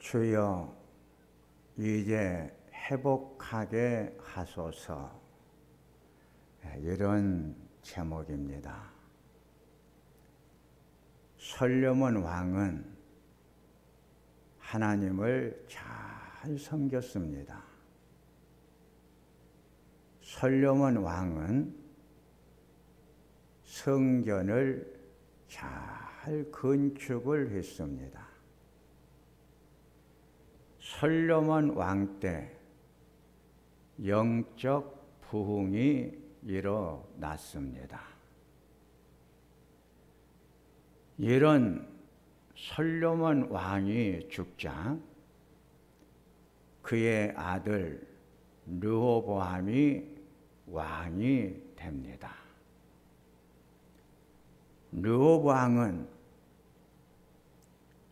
주여 이제 회복하게 하소서. 이런 제목입니다. 솔로몬 왕은 하나님을 잘 섬겼습니다. 솔로몬 왕은 성전을 잘 건축을 했습니다. 솔로몬 왕 때 영적 부흥이 일어났습니다. 이런 솔로몬 왕이 죽자 그의 아들 르호보암이 왕이 됩니다. 르호보암은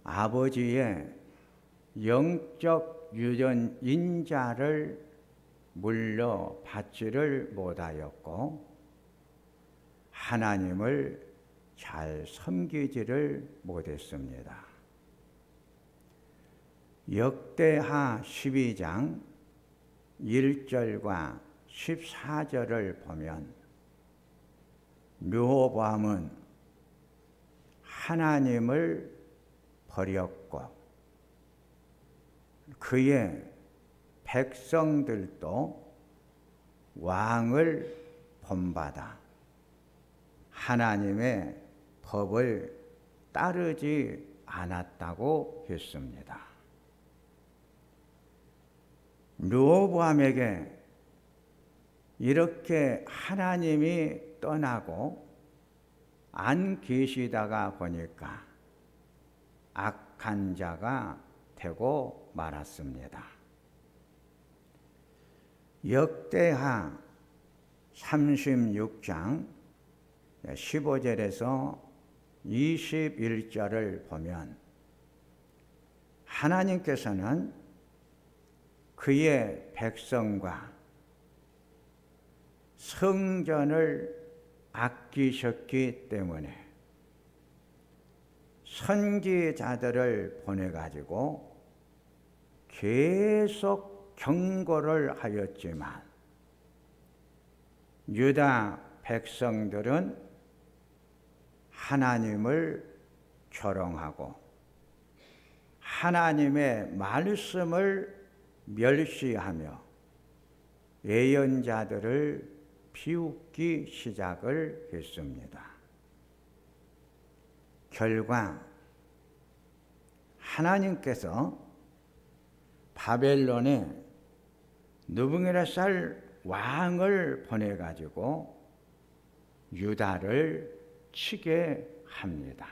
아버지의 영적 유전인자를 물려받지를 못하였고 하나님을 잘 섬기지를 못했습니다. 역대하 12장 1절과 14절을 보면 르호보암은 하나님을 버렸고 그의 백성들도 왕을 본받아 하나님의 법을 따르지 않았다고 했습니다. 르호보암에게 이렇게 하나님이 떠나고 안 계시다가 보니까 악한 자가 되고 말았습니다. 역대하 36장 15절에서 21절을 보면 하나님께서는 그의 백성과 성전을 아끼셨기 때문에 선지자들을 보내가지고 계속 경고를 하였지만 유다 백성들은 하나님을 조롱하고 하나님의 말씀을 멸시하며 예언자들을 비웃기 시작을 했습니다. 결과 하나님께서 바벨론에 느부갓네살 왕을 보내가지고 유다를 치게 합니다.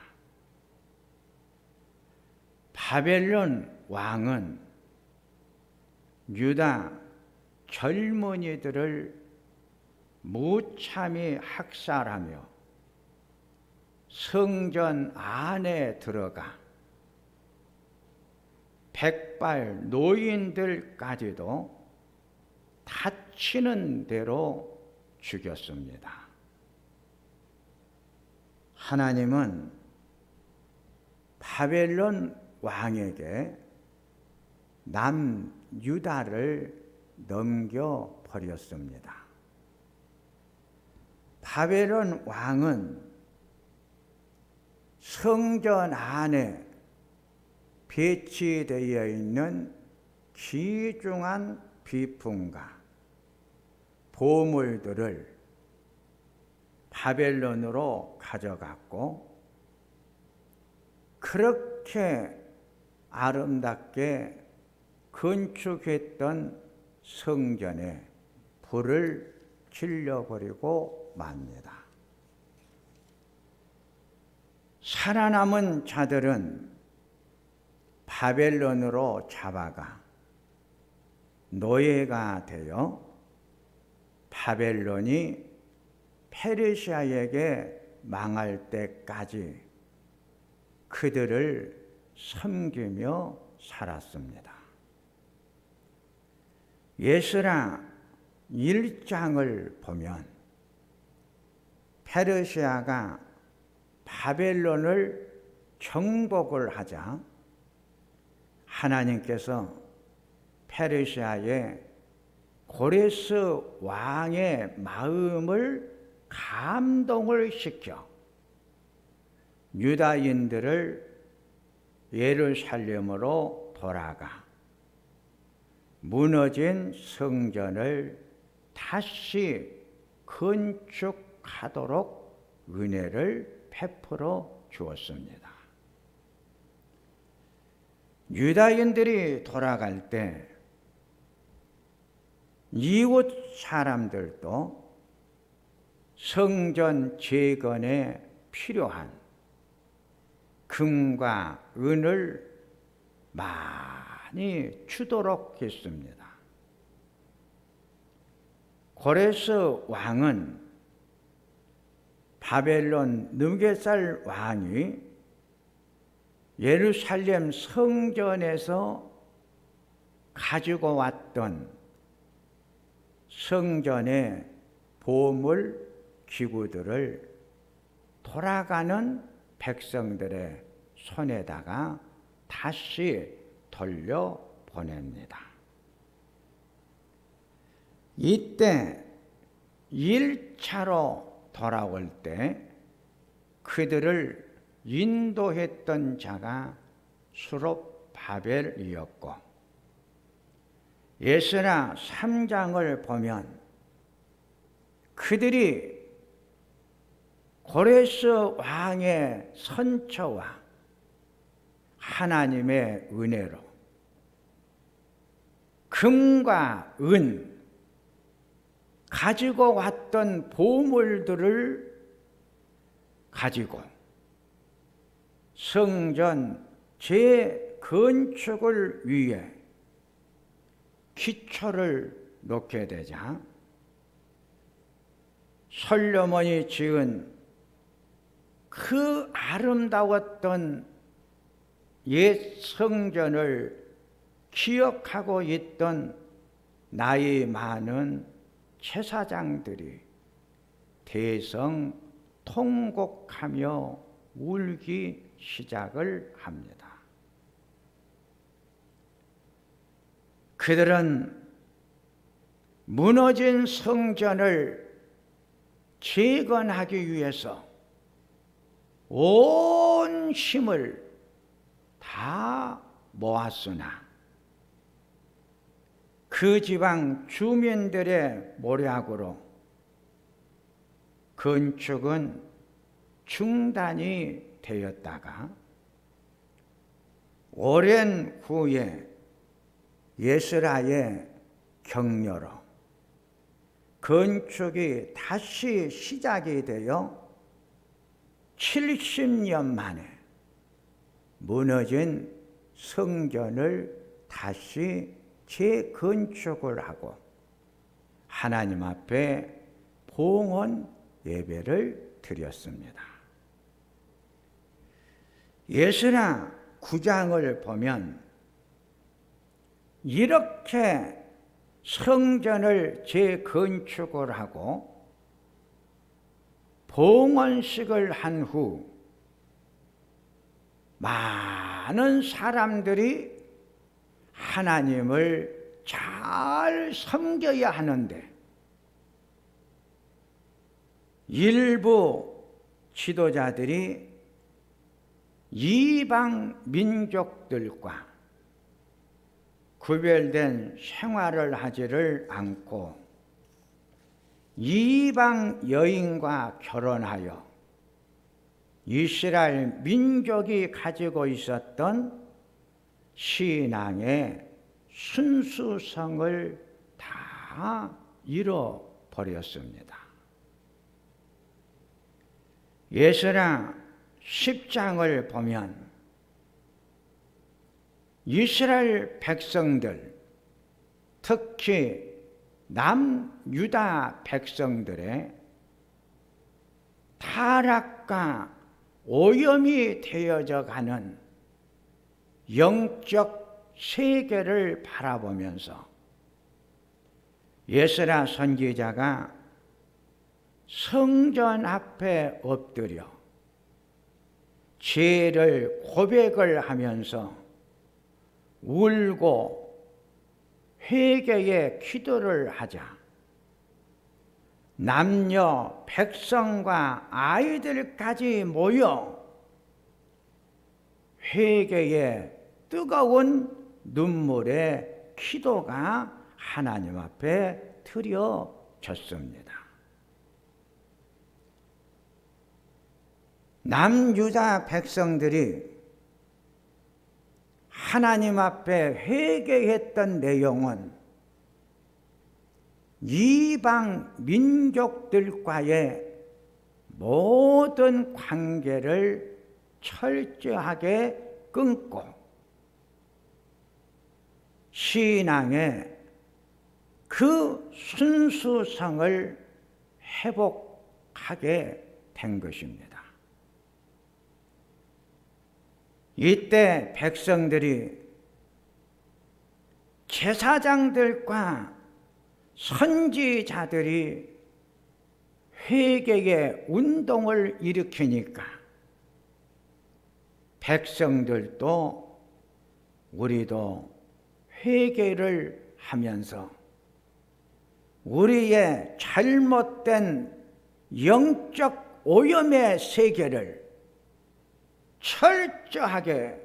바벨론 왕은 유다 젊은이들을 무참히 학살하며 성전 안에 들어가 백발 노인들까지도 다치는 대로 죽였습니다. 하나님은 바벨론 왕에게 남유다를 넘겨버렸습니다. 바벨론 왕은 성전 안에 배치되어 있는 귀중한 비품과 보물들을 바벨론으로 가져갔고 그렇게 아름답게 건축했던 성전에 불을 질러버리고 맙니다. 살아남은 자들은 바벨론으로 잡아가 노예가 되어 바벨론이 페르시아에게 망할 때까지 그들을 섬기며 살았습니다. 에스라 1장을 보면 페르시아가 바벨론을 정복을 하자 하나님께서 페르시아의 고레스 왕의 마음을 감동을 시켜 유다인들을 예루살렘으로 돌아가 무너진 성전을 다시 건축하도록 은혜를 베풀어 주었습니다. 유다인들이 돌아갈 때 이웃 사람들도 성전 재건에 필요한 금과 은을 많이 주도록 했습니다. 고레스 왕은 바벨론 느부갓네살 왕이 예루살렘 성전에서 가지고 왔던 성전의 보물 기구들을 돌아가는 백성들의 손에다가 다시 돌려보냅니다. 이때 1차로 돌아올 때 그들을 인도했던 자가 수룹바벨이었고 에스라 3장을 보면 그들이 고레스 왕의 선처와 하나님의 은혜로 금과 은 가지고 왔던 보물들을 가지고 성전 재건축을 위해 기초를 놓게 되자 솔로몬이 지은 그 아름다웠던 옛 성전을 기억하고 있던 나이 많은 제사장들이 대성통곡하며 울기 시작을 합니다. 그들은 무너진 성전을 재건하기 위해서 온 힘을 다 모았으나 그 지방 주민들의 모략으로 건축은 중단이 되었다가 오랜 후에 에스라의 격려로 건축이 다시 시작이 되어 70년 만에 무너진 성전을 다시 재건축을 하고 하나님 앞에 봉헌 예배를 드렸습니다. 에스라 9장을 보면 이렇게 성전을 재건축을 하고 봉헌식을 한 후 많은 사람들이 하나님을 잘 섬겨야 하는데 일부 지도자들이 이방 민족들과 구별된 생활을 하지를 않고 이방 여인과 결혼하여 이스라엘 민족이 가지고 있었던 신앙의 순수성을 다 잃어버렸습니다. 에스라 10장을 보면 이스라엘 백성들, 특히 남유다 백성들의 타락과 오염이 되어져 가는 영적 세계를 바라보면서 에스라 선지자가 성전 앞에 엎드려 죄를 고백을 하면서 울고 회개의 기도를 하자. 남녀 백성과 아이들까지 모여 회개의 뜨거운 눈물의 기도가 하나님 앞에 드려졌습니다. 남유다 백성들이 하나님 앞에 회개했던 내용은 이방 민족들과의 모든 관계를 철저하게 끊고 신앙의 그 순수성을 회복하게 된 것입니다. 이때 백성들이 제사장들과 선지자들이 회개의 운동을 일으키니까 백성들도 우리도 회개를 하면서 우리의 잘못된 영적 오염의 세계를 철저하게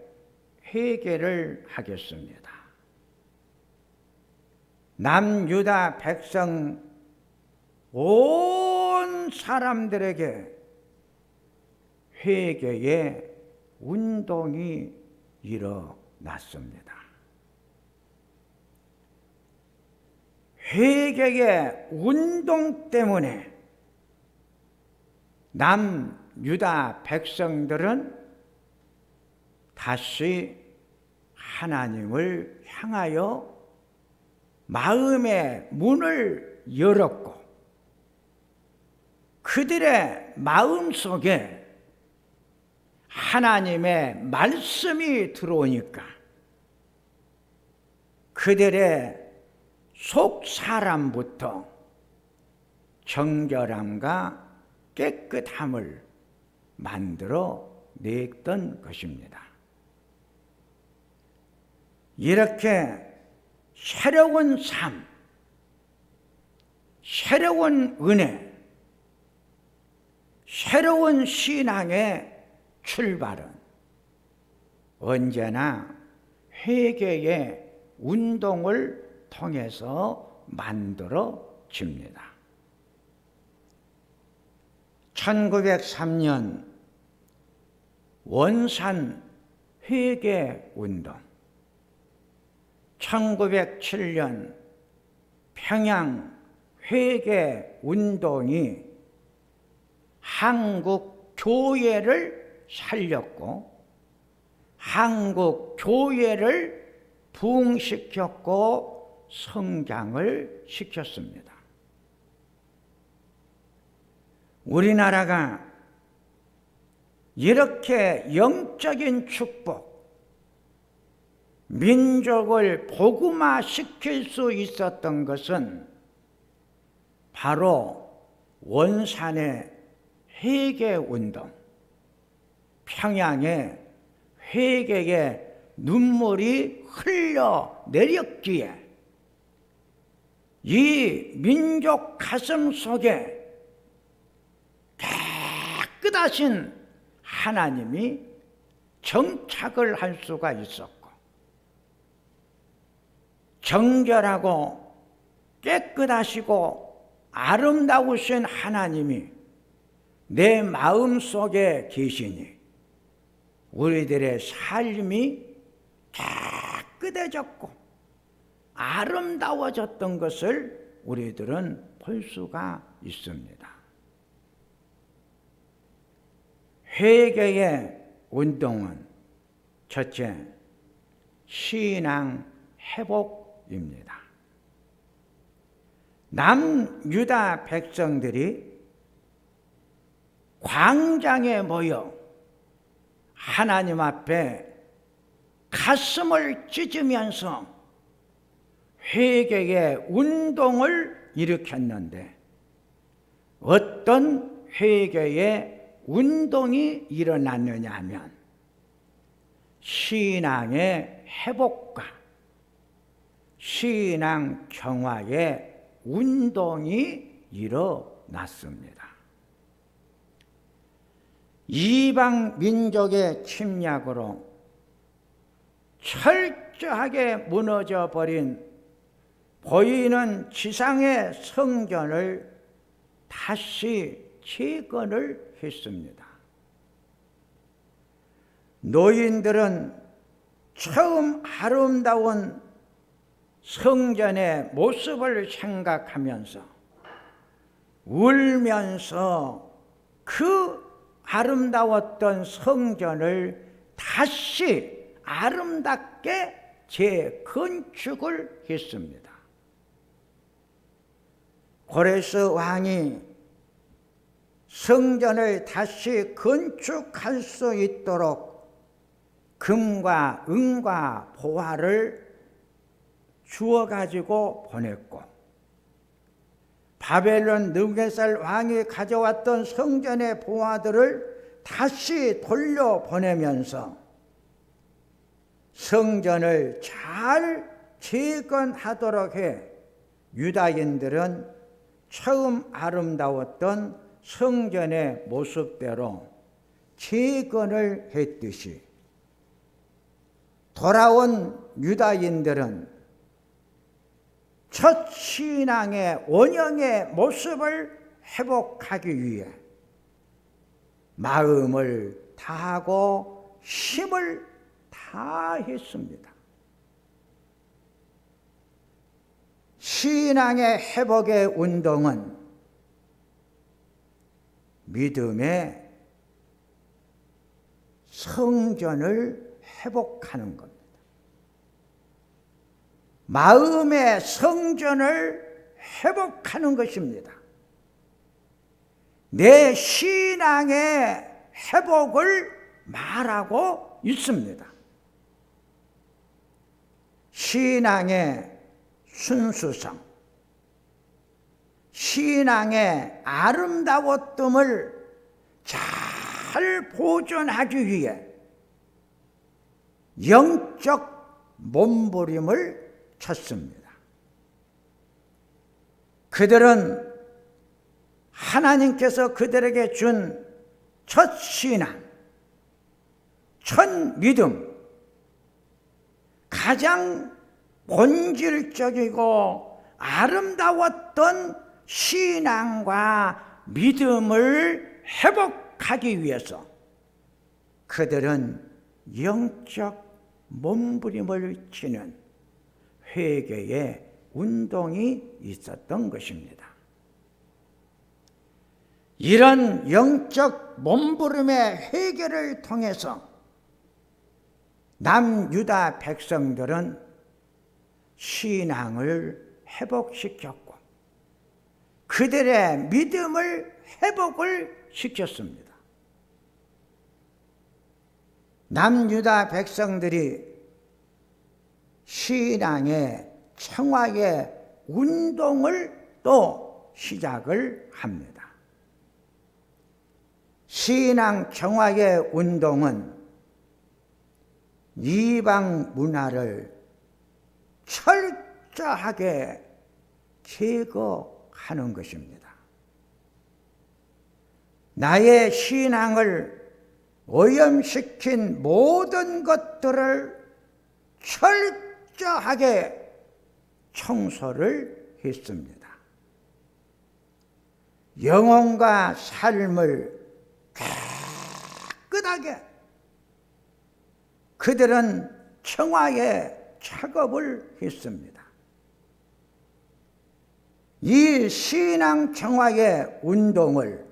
회개를 하겠습니다. 남유다 백성 온 사람들에게 회개의 운동이 일어났습니다. 회개의 운동 때문에 남유다 백성들은 다시 하나님을 향하여 마음의 문을 열었고 그들의 마음 속에 하나님의 말씀이 들어오니까 그들의 속 사람부터 정결함과 깨끗함을 만들어 냈던 것입니다. 이렇게 새로운 삶, 새로운 은혜, 새로운 신앙의 출발은 언제나 회개의 운동을 통해서 만들어집니다. 1903년 원산 회개 운동, 1907년 평양 회개 운동이 한국 교회를 살렸고 한국 교회를 부흥시켰고 성장을 시켰습니다. 우리나라가 이렇게 영적인 축복, 민족을 복음화시킬 수 있었던 것은 바로 원산의 회개운동, 평양의 회개의 눈물이 흘러내렸기에 이 민족 가슴 속에 깨끗하신 하나님이 정착을 할 수가 있었고 정결하고 깨끗하시고 아름다우신 하나님이 내 마음속에 계시니 우리들의 삶이 깨끗해졌고 아름다워졌던 것을 우리들은 볼 수가 있습니다. 회개의 운동은 첫째, 신앙 회복입니다. 남유다 백성들이 광장에 모여 하나님 앞에 가슴을 찢으면서 회개의 운동을 일으켰는데 어떤 회개의 운동이 일어났느냐 하면 신앙의 회복과 신앙 정화의 운동이 일어났습니다. 이방 민족의 침략으로 철저하게 무너져 버린 보이는 지상의 성전을 다시 재건을 했습니다. 노인들은 처음 아름다운 성전의 모습을 생각하면서 울면서 그 아름다웠던 성전을 다시 아름답게 재건축을 했습니다. 고레스 왕이 성전을 다시 건축할 수 있도록 금과 은과 보화를 주어가지고 보냈고, 바벨론 느부갓네살 왕이 가져왔던 성전의 보화들을 다시 돌려보내면서 성전을 잘 재건하도록 해 유다인들은 처음 아름다웠던 성전의 모습대로 재건을 했듯이 돌아온 유다인들은 첫 신앙의 원형의 모습을 회복하기 위해 마음을 다하고 힘을 다했습니다. 신앙의 회복의 운동은 믿음의 성전을 회복하는 겁니다. 마음의 성전을 회복하는 것입니다. 내 신앙의 회복을 말하고 있습니다. 신앙의 순수성, 신앙의 아름다웠음을 잘 보존하기 위해 영적 몸부림을 쳤습니다. 그들은 하나님께서 그들에게 준 첫 신앙, 첫 믿음, 가장 본질적이고 아름다웠던 신앙과 믿음을 회복하기 위해서 그들은 영적 몸부림을 치는 회개의 운동이 있었던 것입니다. 이런 영적 몸부림의 회개를 통해서 남유다 백성들은 신앙을 회복시켰고 그들의 믿음을 회복을 시켰습니다. 남유다 백성들이 신앙의 청화의 운동을 또 시작을 합니다. 신앙 청화의 운동은 이방 문화를 철저하게 제거하는 것입니다. 나의 신앙을 오염시킨 모든 것들을 철저하게 청소를 했습니다. 영혼과 삶을 깨끗하게 그들은 청화의 작업을 했습니다. 이 신앙 청화의 운동을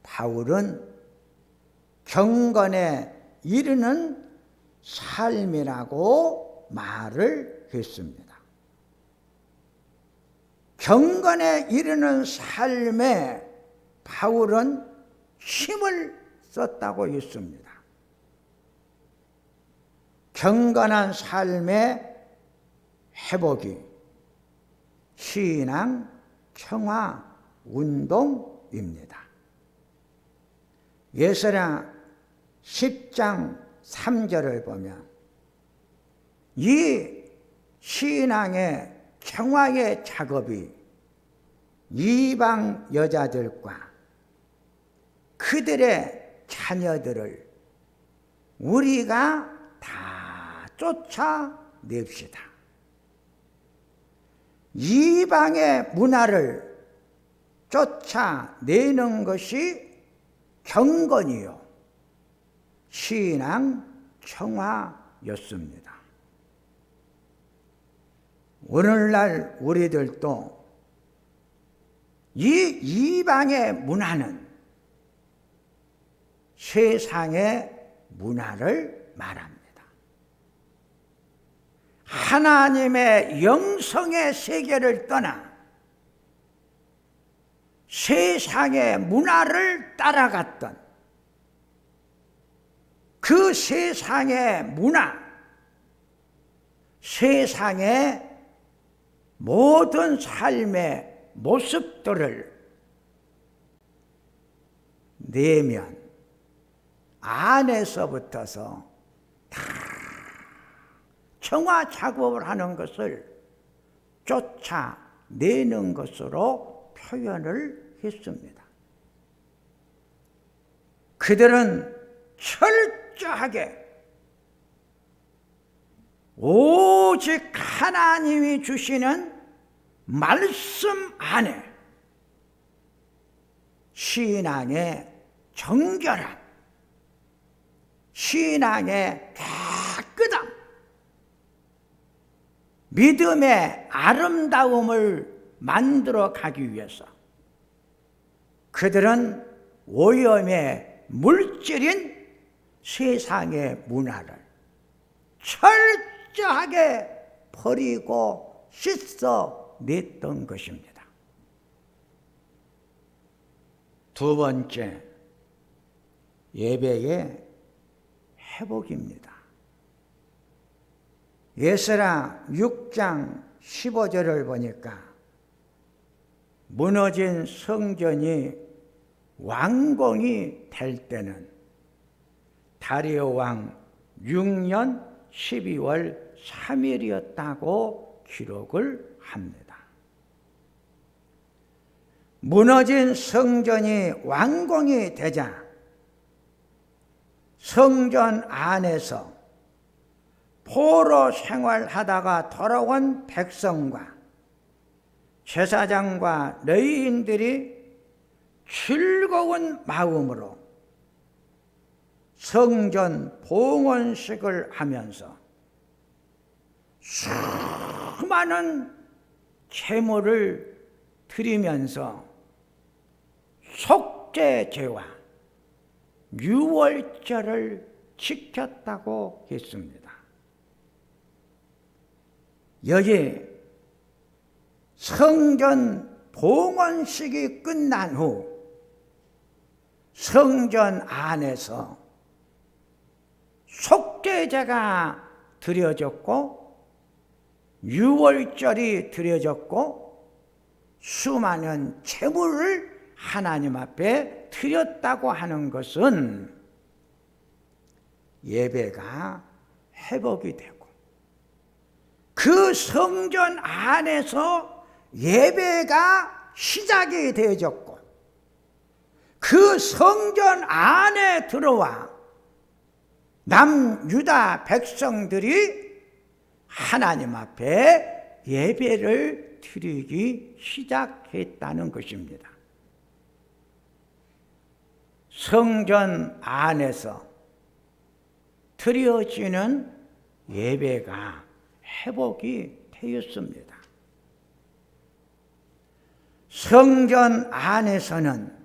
바울은 경건에 이르는 삶이라고 말을 했습니다. 경건에 이르는 삶에 바울은 힘을 썼다고 했습니다. 경건한 삶의 회복이 신앙 청화 운동입니다. 예사야 10장 3절을 보면 이 신앙의 청화의 작업이 이방 여자들과 그들의 자녀들을 우리가 다 쫓아냅시다. 이방의 문화를 쫓아내는 것이 경건이요 신앙 청화였습니다. 오늘날 우리들도 이 이방의 문화는 세상의 문화를 말합니다. 하나님의 영성의 세계를 떠나 세상의 문화를 따라갔던 그 세상의 문화, 세상의 모든 삶의 모습들을 내면 안에서부터서 다 청화 작업을 하는 것을 쫓아내는 것으로 표현을 했습니다. 그들은 철저하게 오직 하나님이 주시는 말씀 안에 신앙의 정결함, 신앙의 깨끗함, 믿음의 아름다움을 만들어 가기 위해서 그들은 오염의 물질인 세상의 문화를 철저하게 버리고 씻어냈던 것입니다. 두 번째, 예배의 회복입니다. 에스라 6장 15절을 보니까 무너진 성전이 완공이 될 때는 다리오 왕 6년 12월 3일이었다고 기록을 합니다. 무너진 성전이 완공이 되자 성전 안에서 포로 생활하다가 돌아온 백성과 제사장과 레위인들이 즐거운 마음으로 성전 봉헌식을 하면서 수많은 제물을 드리면서 속죄제와 유월절을 지켰다고 했습니다. 여기 성전 봉헌식이 끝난 후 성전 안에서 속죄제가 드려졌고 유월절이 드려졌고 수많은 제물을 하나님 앞에 드렸다고 하는 것은 예배가 회복이 되고 그 성전 안에서 예배가 시작이 되어졌고 그 성전 안에 들어와 남유다 백성들이 하나님 앞에 예배를 드리기 시작했다는 것입니다. 성전 안에서 드려지는 예배가 회복이 되었습니다. 성전 안에서는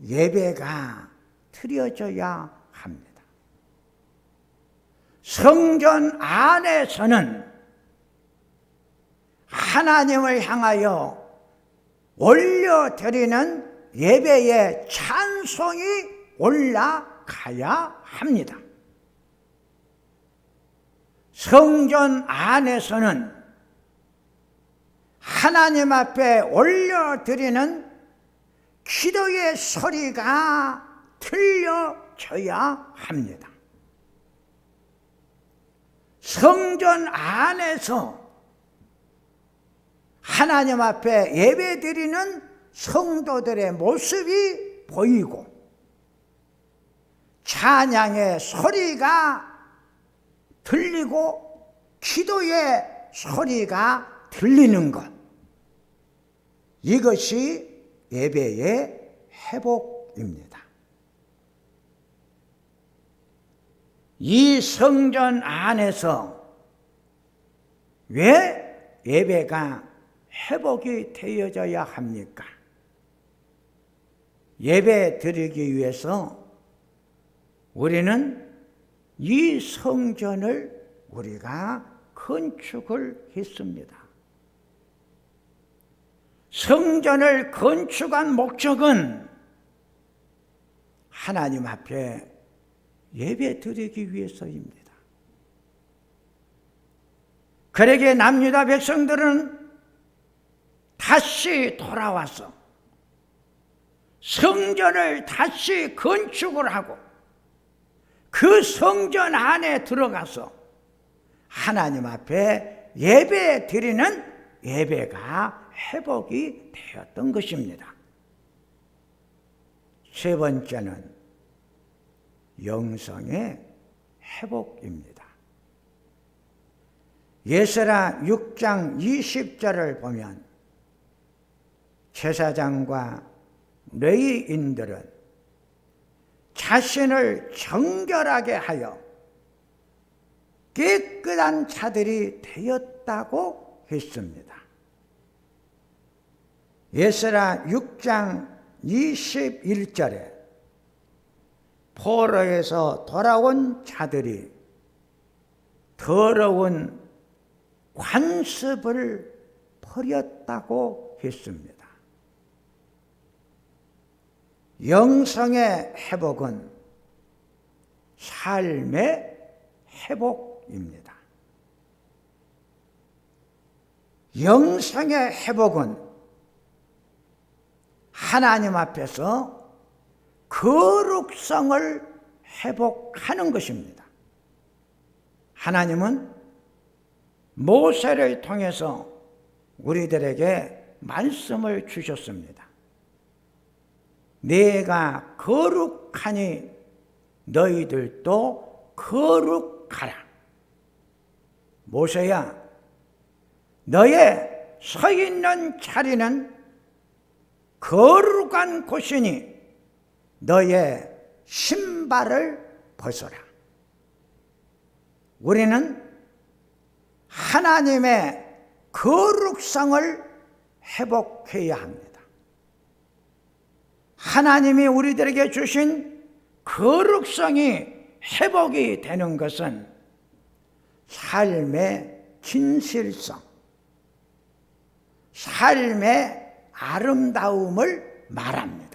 예배가 드려져야 합니다. 성전 안에서는 하나님을 향하여 올려드리는 예배의 찬송이 올라가야 합니다. 성전 안에서는 하나님 앞에 올려드리는 기도의 소리가 들려져야 합니다. 성전 안에서 하나님 앞에 예배드리는 성도들의 모습이 보이고 찬양의 소리가 들리고 기도의 소리가 들리는 것, 이것이 예배의 회복입니다. 이 성전 안에서 왜 예배가 회복이 되어져야 합니까? 예배 드리기 위해서 우리는 이 성전을 우리가 건축을 했습니다. 성전을 건축한 목적은 하나님 앞에 예배 드리기 위해서입니다. 그러기에 남유다 백성들은 다시 돌아와서 성전을 다시 건축을 하고 그 성전 안에 들어가서 하나님 앞에 예배 드리는 예배가 회복이 되었던 것입니다. 세 번째는 영성의 회복입니다. 예스라 6장 20절을 보면 제사장과 레위인들은 자신을 정결하게 하여 깨끗한 자들이 되었다고 했습니다. 예스라 6장 21절에 포로에서 돌아온 자들이 더러운 관습을 버렸다고 했습니다. 영성의 회복은 삶의 회복입니다. 영성의 회복은 하나님 앞에서 거룩성을 회복하는 것입니다. 하나님은 모세를 통해서 우리들에게 말씀을 주셨습니다. 내가 거룩하니 너희들도 거룩하라. 모세야, 너의 서 있는 자리는 거룩한 곳이니 너의 신발을 벗어라. 우리는 하나님의 거룩성을 회복해야 합니다. 하나님이 우리들에게 주신 거룩성이 회복이 되는 것은 삶의 진실성, 삶의 아름다움을 말합니다.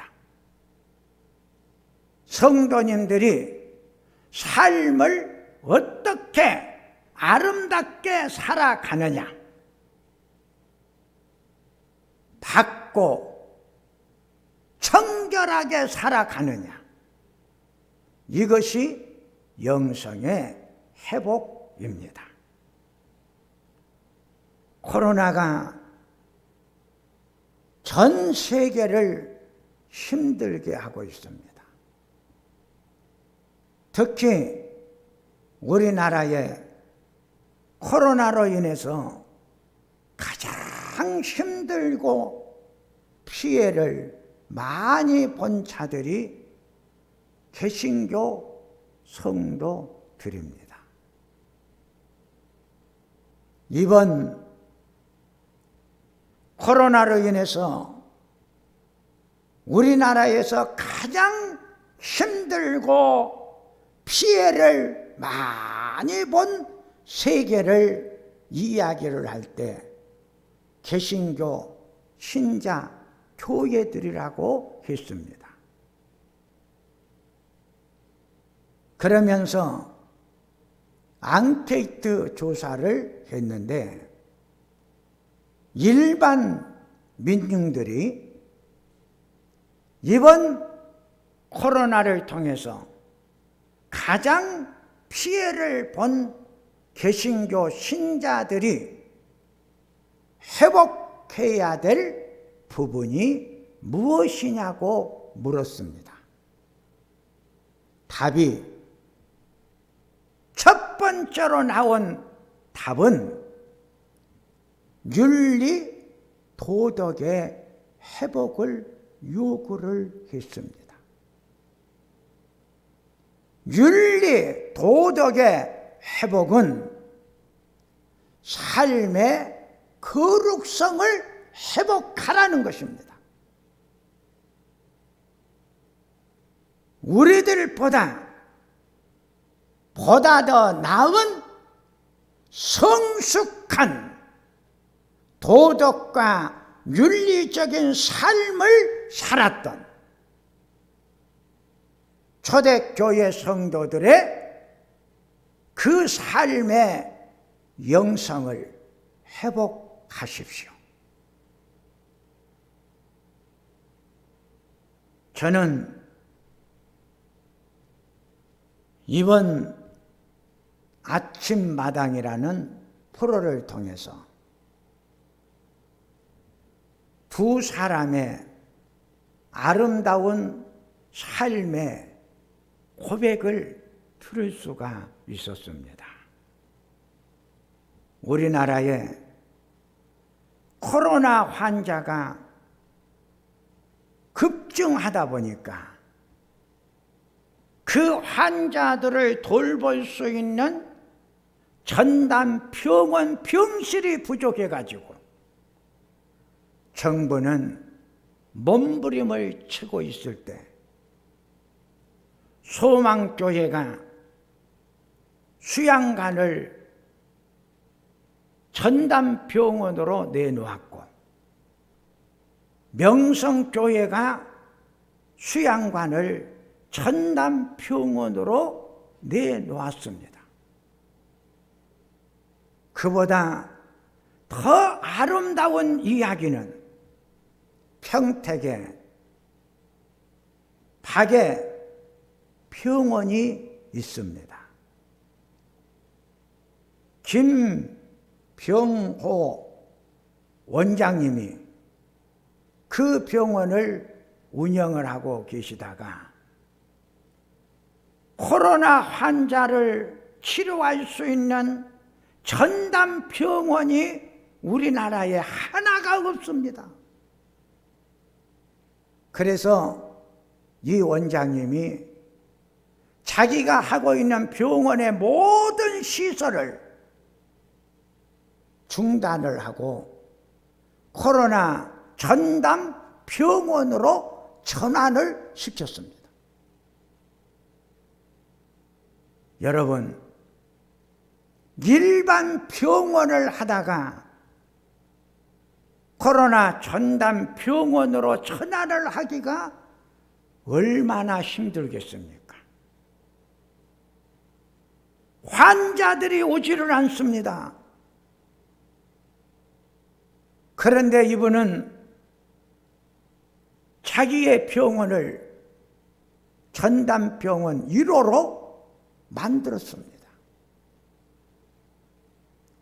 성도님들이 삶을 어떻게 아름답게 살아가느냐, 밝고 청결하게 살아가느냐, 이것이 영성의 회복입니다. 코로나가 전 세계를 힘들게 하고 있습니다. 특히 우리나라에 코로나로 인해서 가장 힘들고 피해를 많이 본 자들이 개신교 성도들입니다. 이번 코로나로 인해서 우리나라에서 가장 힘들고 피해를 많이 본 세계를 이야기를 할 때 개신교 신자 교회들이라고 했습니다. 그러면서 앙케이트 조사를 했는데 일반 민중들이 이번 코로나를 통해서 가장 피해를 본 개신교 신자들이 회복해야 될 부분이 무엇이냐고 물었습니다. 답이 첫 번째로 나온 답은 윤리 도덕의 회복을 요구를 했습니다. 윤리 도덕의 회복은 삶의 거룩성을 회복하라는 것입니다. 우리들보다 더 나은 성숙한 도덕과 윤리적인 삶을 살았던 초대교회 성도들의 그 삶의 영성을 회복하십시오. 저는 이번 아침마당이라는 프로를 통해서 두 사람의 아름다운 삶의 고백을 들을 수가 있었습니다. 우리나라에 코로나 환자가 급증하다 보니까 그 환자들을 돌볼 수 있는 전담 병원 병실이 부족해가지고 정부는 몸부림을 치고 있을 때 소망교회가 수양관을 전담 병원으로 내놓았고 명성교회가 수양관을 전담 병원으로 내놓았습니다. 그보다 더 아름다운 이야기는 평택에 박에 병원이 있습니다. 김병호 원장님이 그 병원을 운영을 하고 계시다가 코로나 환자를 치료할 수 있는 전담 병원이 우리나라에 하나가 없습니다. 그래서 이 원장님이 자기가 하고 있는 병원의 모든 시설을 중단을 하고 코로나 전담 병원으로 전환을 시켰습니다. 여러분, 일반 병원을 하다가 코로나 전담 병원으로 전환을 하기가 얼마나 힘들겠습니까? 환자들이 오지를 않습니다. 그런데 이분은 자기의 병원을 전담병원 1호로 만들었습니다.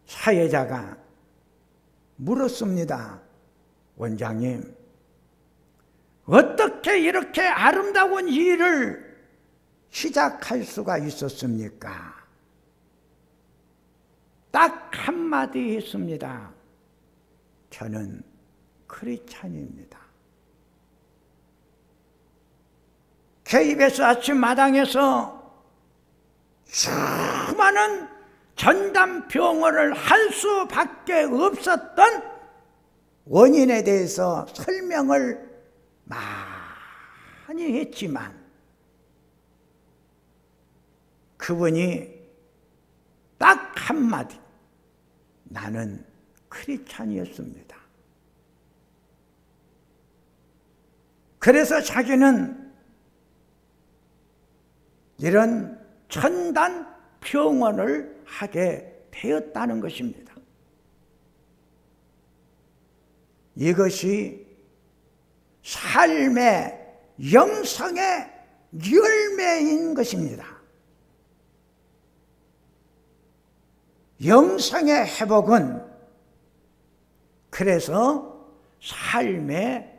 사회자가 물었습니다. 원장님, 어떻게 이렇게 아름다운 일을 시작할 수가 있었습니까? 딱 한마디 했습니다. 저는 크리스찬입니다. KBS 아침마당에서 수많은 전담병원을 할 수밖에 없었던 원인에 대해서 설명을 많이 했지만 그분이 딱 한마디, 나는 크리스찬이었습니다. 그래서 자기는 이런 전담 병원을 하게 되었다는 것입니다. 이것이 삶의 영성의 열매인 것입니다. 영성의 회복은 그래서 삶의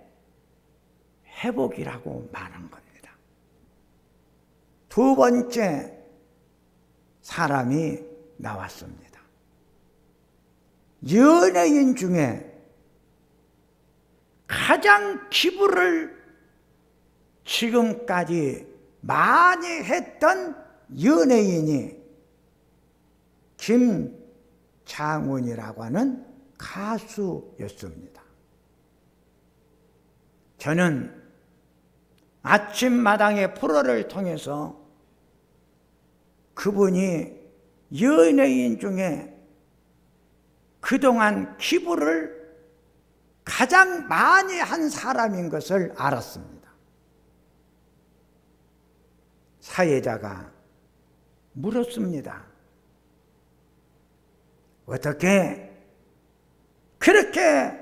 회복이라고 말한 겁니다. 두 번째 사람이 나왔습니다. 연예인 중에 가장 기부를 지금까지 많이 했던 연예인이 김장훈이라고 하는 가수였습니다. 저는 아침마당의 프로를 통해서 그분이 연예인 중에 그동안 기부를 가장 많이 한 사람인 것을 알았습니다. 사회자가 물었습니다. 어떻게 그렇게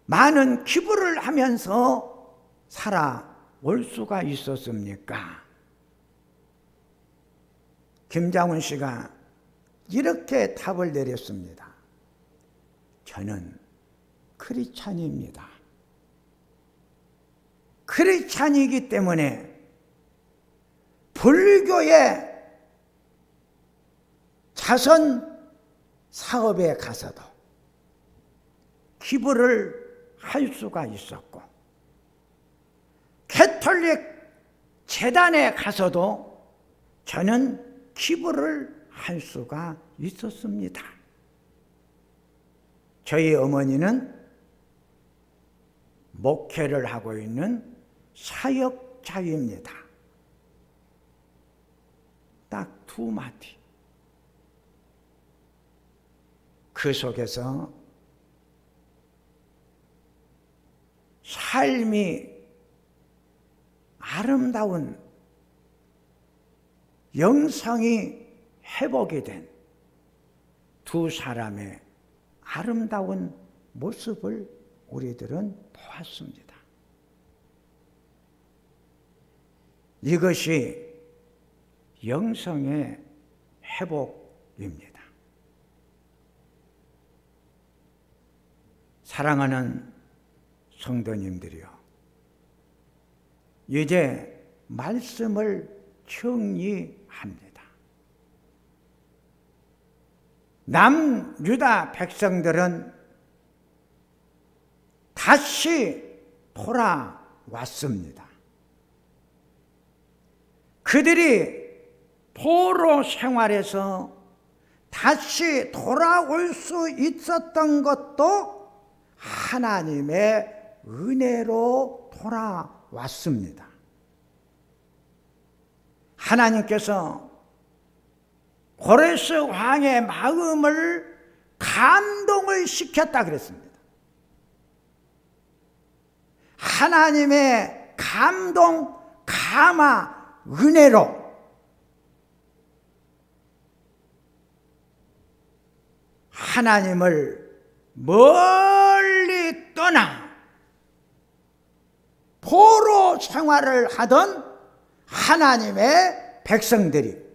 많은 기부를 하면서 살아올 수가 있었습니까? 김장훈 씨가 이렇게 답을 내렸습니다. 저는 크리스찬입니다. 크리스찬이기 때문에 불교의 자선 사업에 가서도 기부를 할 수가 있었고, 캐톨릭 재단에 가서도 저는 기부를 할 수가 있었습니다. 저희 어머니는 목회를 하고 있는 사역자입니다. 딱 두 마디. 그 속에서 삶이 아름다운 영성이 회복이 된 두 사람의 아름다운 모습을 우리들은 보았습니다. 이것이 영성의 회복입니다. 사랑하는 성도님들이요, 이제 말씀을 정리합니다. 남유다 백성들은 다시 돌아왔습니다. 그들이 포로 생활에서 다시 돌아올 수 있었던 것도 하나님의 은혜로 돌아왔습니다. 하나님께서 고레스 왕의 마음을 감동을 시켰다 그랬습니다. 하나님의 감동, 감화, 은혜로 하나님을 멀리 떠나 포로 생활을 하던 하나님의 백성들이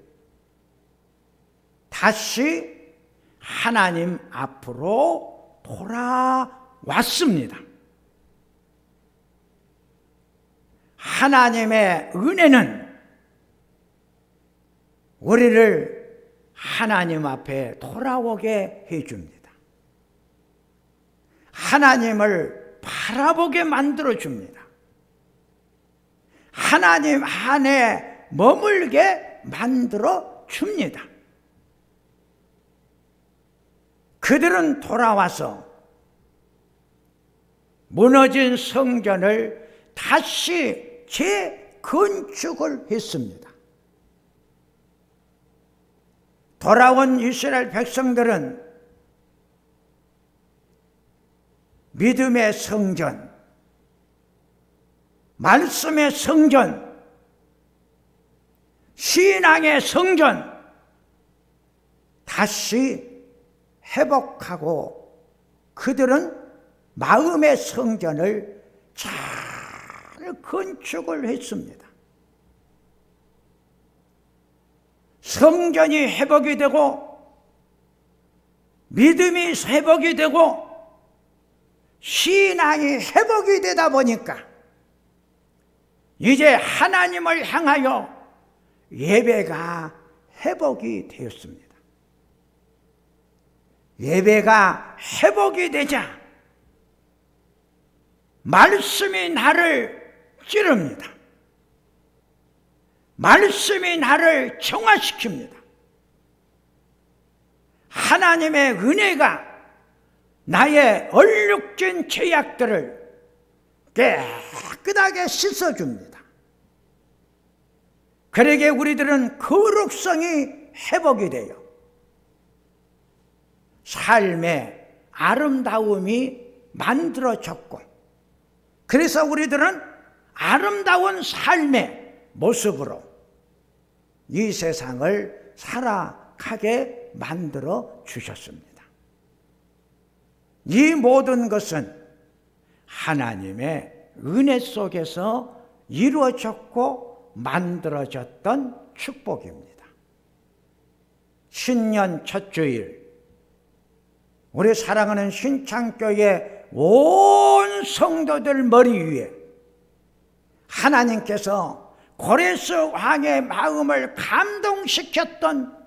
다시 하나님 앞으로 돌아왔습니다. 하나님의 은혜는 우리를 하나님 앞에 돌아오게 해줍니다. 하나님을 바라보게 만들어줍니다. 하나님 안에 머물게 만들어줍니다. 그들은 돌아와서 무너진 성전을 다시 재건축을 했습니다. 돌아온 이스라엘 백성들은 믿음의 성전, 말씀의 성전, 신앙의 성전 다시 회복하고 그들은 마음의 성전을 잘 건축을 했습니다. 성전이 회복이 되고 믿음이 회복이 되고 신앙이 회복이 되다 보니까 이제 하나님을 향하여 예배가 회복이 되었습니다. 예배가 회복이 되자 말씀이 나를 찌릅니다. 말씀이 나를 정화시킵니다. 하나님의 은혜가 나의 얼룩진 죄악들을 깨끗하게 씻어줍니다. 그러게 우리들은 거룩성이 회복이 돼요. 삶의 아름다움이 만들어졌고, 그래서 우리들은 아름다운 삶의 모습으로 이 세상을 살아가게 만들어 주셨습니다. 이 모든 것은 하나님의 은혜 속에서 이루어졌고 만들어졌던 축복입니다. 신년 첫 주일, 우리 사랑하는 신창교회 온 성도들 머리 위에 하나님께서 고레스 왕의 마음을 감동시켰던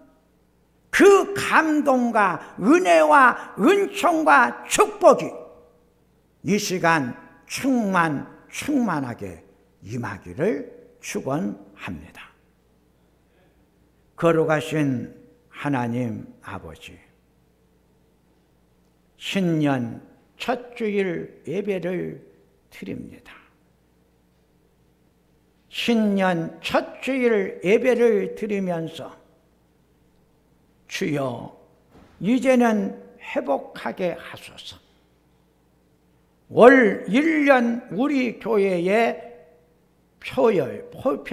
그 감동과 은혜와 은총과 축복이 이 시간 충만하게 임하기를 축원합니다. 거룩하신 하나님 아버지, 신년 첫 주일 예배를 드립니다. 신년 첫 주일 예배를 드리면서 주여 이제는 회복하게 하소서. 월 1년 우리 교회의 표입니다.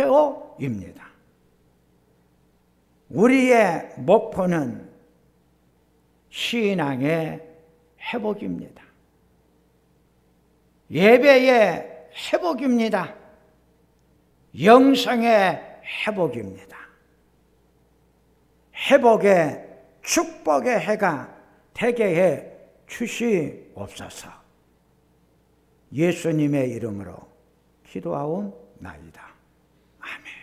우리의 목표는 신앙의 회복입니다. 예배의 회복입니다. 영성의 회복입니다. 회복의 축복의 해가 되게 해 주시옵소서. 예수님의 이름으로 기도하옵나이다. 아멘.